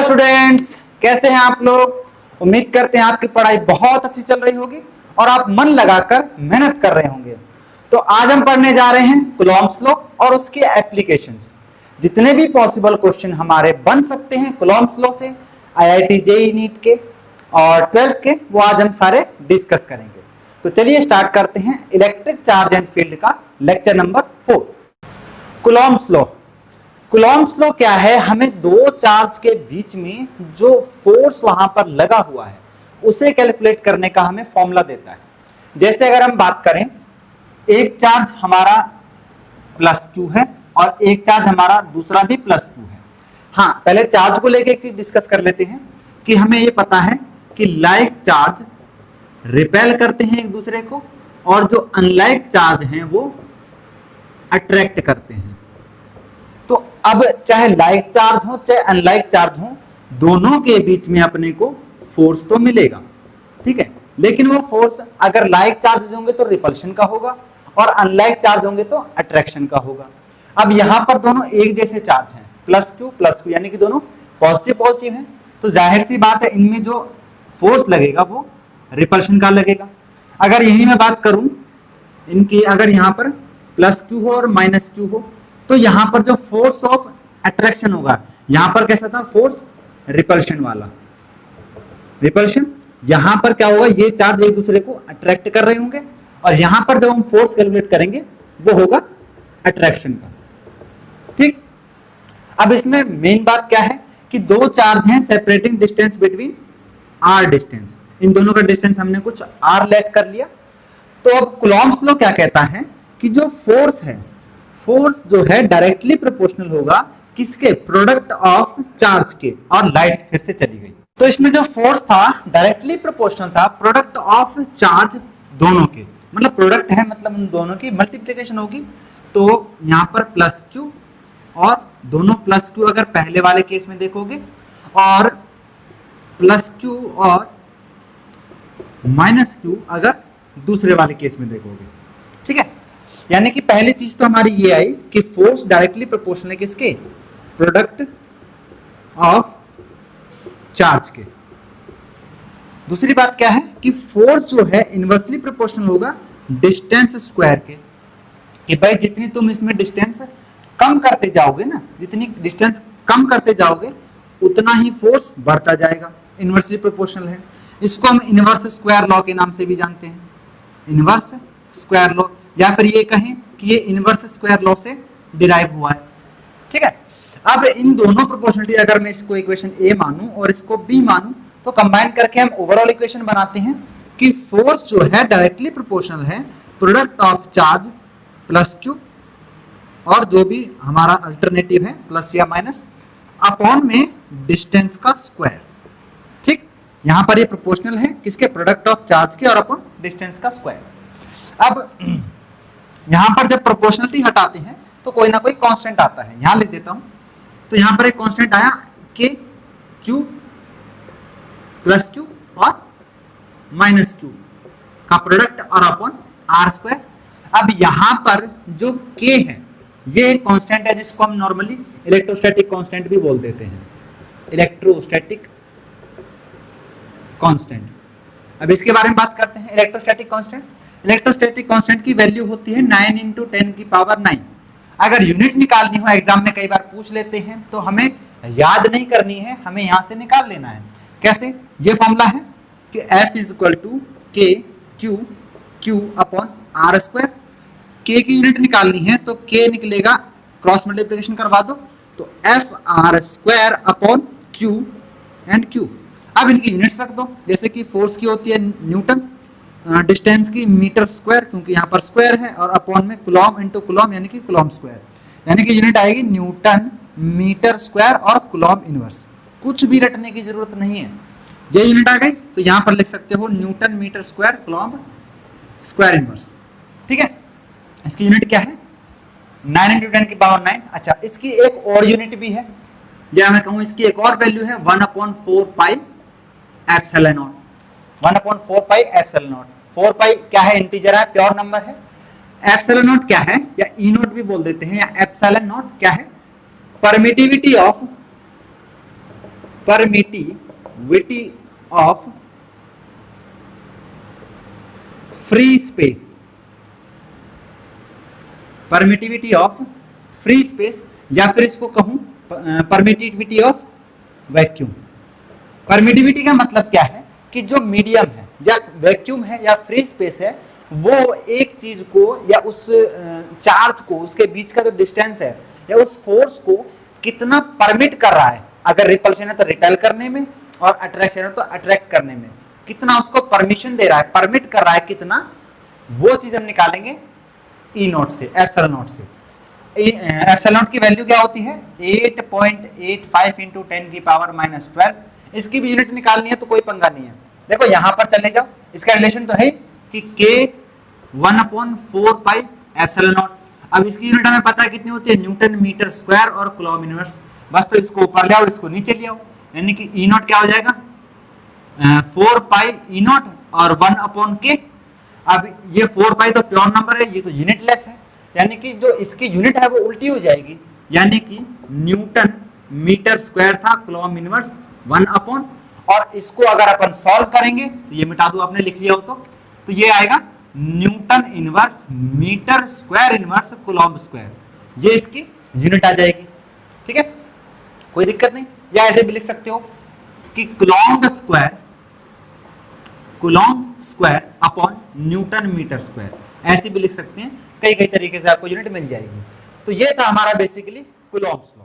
Students, कैसे हैं आप लोग। उम्मीद करते हैं आपकी पढ़ाई बहुत अच्छी चल रही होगी और आप मन लगाकर मेहनत कर रहे होंगे। तो आज हम पढ़ने जा रहे हैं कूलॉम्ब्स लॉ और उसके एप्लीकेशंस। जितने भी पॉसिबल क्वेश्चन हमारे बन सकते हैं कूलॉम्ब्स लॉ से, आईआईटी जेईई नीट के और 12th के, वो आज हम सारे डिस्कस करेंगे। तो चलिए स्टार्ट करते हैं इलेक्ट्रिक चार्ज एंड फील्ड का lecture number 4। Coulombs law. Coulombs law क्या है? हमें दो चार्ज के बीच में जो फोर्स वहां पर लगा हुआ है उसे कैलकुलेट करने का हमें फॉर्मूला देता है। जैसे अगर हम बात करें, एक चार्ज हमारा प्लस क्यू है और एक चार्ज हमारा दूसरा भी प्लस क्यू है। हाँ, पहले चार्ज को लेकर एक चीज डिस्कस कर लेते हैं कि हमें ये पता है कि लाइक चार्ज रिपेल करते हैं एक दूसरे को और जो अनलाइक चार्ज हैं वो अट्रैक्ट करते हैं। तो अब चाहे लाइक चार्ज हो चाहे अनलाइक चार्ज हो, दोनों के बीच में अपने को फोर्स तो मिलेगा, ठीक है। लेकिन वो फोर्स अगर लाइक चार्ज होंगे तो रिपल्शन का होगा और अनलाइक चार्ज होंगे तो अट्रैक्शन का होगा। अब यहां पर दोनों एक जैसे चार्ज हैं, प्लस क्यू यानी कि दोनों पॉजिटिव पॉजिटिव हैं, तो जाहिर सी बात है इनमें जो फोर्स लगेगा वो रिपल्शन का लगेगा। अगर यही मैं बात करूं इनकी, अगर यहां पर प्लस क्यू हो और माइनस क्यू हो, तो यहां पर जो फोर्स ऑफ अट्रैक्शन होगा, यहां पर कैसा था फोर्स रिपल्शन वाला, रिपल्शन। यहां पर क्या होगा, ये चार्ज एक दूसरे को अट्रैक्ट कर रहे होंगे और यहां पर जब हम फोर्स कैलकुलेट करेंगे वो होगा अट्रैक्शन का, ठीक। अब इसमें मेन बात क्या है कि दो चार्ज हैं separating distance between r distance, इन दोनों का डिस्टेंस हमने कुछ आर लेट कर लिया। तो अब कूलॉम्ब्स लॉ क्या कहता है कि जो फोर्स है, फोर्स जो है डायरेक्टली प्रोपोर्शनल होगा किसके, प्रोडक्ट ऑफ चार्ज के। और लाइट फिर से चली गई। तो इसमें जो फोर्स था डायरेक्टली प्रोपोर्शनल था प्रोडक्ट ऑफ चार्ज दोनों के, मतलब प्रोडक्ट है मतलब उन दोनों की मल्टीप्लिकेशन होगी। तो यहां पर प्लस क्यू और दोनों प्लस क्यू अगर पहले वाले केस में देखोगे और प्लस क्यू और माइनस क्यू अगर दूसरे वाले केस में देखोगे, ठीक है। यानी कि पहली चीज तो हमारी ये आई कि फोर्स डायरेक्टली प्रोपोर्शनल है किसके, प्रोडक्ट ऑफ चार्ज के। दूसरी बात क्या है कि फोर्स जो है इनवर्सली प्रोपोर्शनल होगा डिस्टेंस स्क्वायर के, कि भाई जितनी तुम इसमें डिस्टेंस कम करते जाओगे ना, जितनी डिस्टेंस कम करते जाओगे उतना ही फोर्स बढ़ता जाएगा, इनवर्सली प्रोपोर्शनल है। इसको हम इनवर्स स्क्वायर लॉ के नाम से भी जानते हैं, इनवर्स स्क्वायर लॉ, या फिर ये कहें कि ये इनवर्स स्क्वायर लॉ से डिराइव हुआ है, ठीक है। अब इन दोनों प्रोपोर्शनलिटी अगर मैं इसको इक्वेशन ए मानूं और इसको बी मानूं तो कंबाइन करके हम ओवरऑल इक्वेशन बनाते हैं कि फोर्स जो है डायरेक्टली प्रोपोर्शनल है product of charge plus Q और जो भी हमारा अल्टरनेटिव है प्लस या माइनस अपॉन में डिस्टेंस का स्क्वायर, ठीक। यहां पर ये प्रोपोर्शनल है किसके, प्रोडक्ट ऑफ चार्ज के और अपॉन डिस्टेंस का स्क्वायर। अब यहां पर जब प्रोपोर्शनलिटी हटाते हैं तो कोई ना कोई कांस्टेंट आता है, यहां लिख देता हूं। तो यहां पर एक कांस्टेंट आया के क्यू प्लस क्यू और माइनस क्यू का प्रोडक्ट और अपॉन आर स्क्वायर। अब यहां पर जो के है ये एक कांस्टेंट है जिसको हम नॉर्मली इलेक्ट्रोस्टैटिक कांस्टेंट भी बोल देते हैं, इलेक्ट्रोस्टैटिक कांस्टेंट। अब इसके बारे में बात करते हैं। इलेक्ट्रोस्टैटिक कांस्टेंट, इलेक्ट्रोस्टैटिक कांस्टेंट की वैल्यू होती है 9 × 10⁹। अगर यूनिट निकालनी हो, एग्जाम में कई बार पूछ लेते हैं, तो हमें याद नहीं करनी है, हमें यहां से निकाल लेना है। कैसे? ये फॉर्मूला है कि F = K Q upon r square. K की यूनिट निकालनी है तो K निकलेगा, क्रॉस मल्टीप्लिकेशन करवा दो तो FR² upon Q and Q। अब इनकी यूनिट्स रख दो, जैसे कि फोर्स की होती है न्यूटन, डिस्टेंस की मीटर स्क्वायर, क्योंकि यहाँ पर स्क्वायर है, और अपॉन में कुलॉम इंटू कुलॉम यानी कि कुलॉम स्क्वायर, यानी कि यूनिट आएगी न्यूटन मीटर स्क्वायर और कुलॉम इनवर्स। कुछ भी रटने की जरूरत नहीं है, ये यूनिट आ गई तो यहाँ पर लिख सकते हो newton metre square coulomb square inverse, ठीक है। इसकी यूनिट क्या है, 9 × 10⁹। अच्छा, इसकी एक और यूनिट भी है, या मैं कहूँ इसकी एक और वैल्यू है 1/4πε0, 1/4πε0। 4π क्या है, इंटीजर है, प्योर नंबर है। एप्सिलॉन क्या है, या ई नोट भी बोल देते हैं, या एप्सिलॉन नॉट क्या है, permittivity of permittivity of free space, permittivity of free space, या फिर इसको कहूं परमिटिविटी ऑफ वैक्यूम। परमिटिविटी का मतलब क्या है कि जो मीडियम है या वैक्यूम है या फ्री स्पेस है, वो एक चीज को या उस चार्ज को, उसके बीच का जो डिस्टेंस है या उस फोर्स को कितना परमिट कर रहा है। अगर रिपल्शन है तो रिपेल करने में, और अट्रैक्शन है तो अट्रैक्ट करने में, कितना उसको परमिशन दे रहा है, परमिट कर रहा है कितना, वो चीज हम निकालेंगे ई नॉट से, एप्सिलॉन नॉट से। एप्सिलॉन नॉट की वैल्यू क्या होती है 8.85 इंटू 10 की पावर -12। इसकी भी यूनिट निकालनी है तो कोई पंगा नहीं है। देखो यहां पर चले जाओ, इसका रिलेशन तो है कि K 1/4 पाई एप्सिलॉन नॉट। अब इसकी यूनिट हमें पता है कितनी होती है, न्यूटन मीटर स्क्वायर और कूलम्ब इनवर्स। बस तो इसको ऊपर ले आओ, इसको नीचे ले आओ, यानी कि ई नॉट क्या हो जाएगा 4 पाई ई नॉट और 1/K। अब ये 4 पाई तो प्योर नंबर है, ये तो यूनिटलेस है, यानी कि जो इसकी यूनिट है वो उल्टी हो जाएगी, यानी कि न्यूटन मीटर स्क्वायर था, कूलम्ब इनवर्स 1/। और इसको अगर अपन सॉल्व करेंगे, ये मिटा दो, आपने लिख लिया हो तो ये आएगा newton inverse metre square inverse coulomb square, ये इसकी यूनिट आ जाएगी। ठीक है, कोई दिक्कत नहीं। या ऐसे भी लिख सकते हो कि coulomb square upon newton metre square, ऐसे भी लिख सकते हैं। कई कई तरीके से आपको यूनिट मिल जाएगी। तो ये था हमारा बेसिकली कूलम्ब्स लॉ।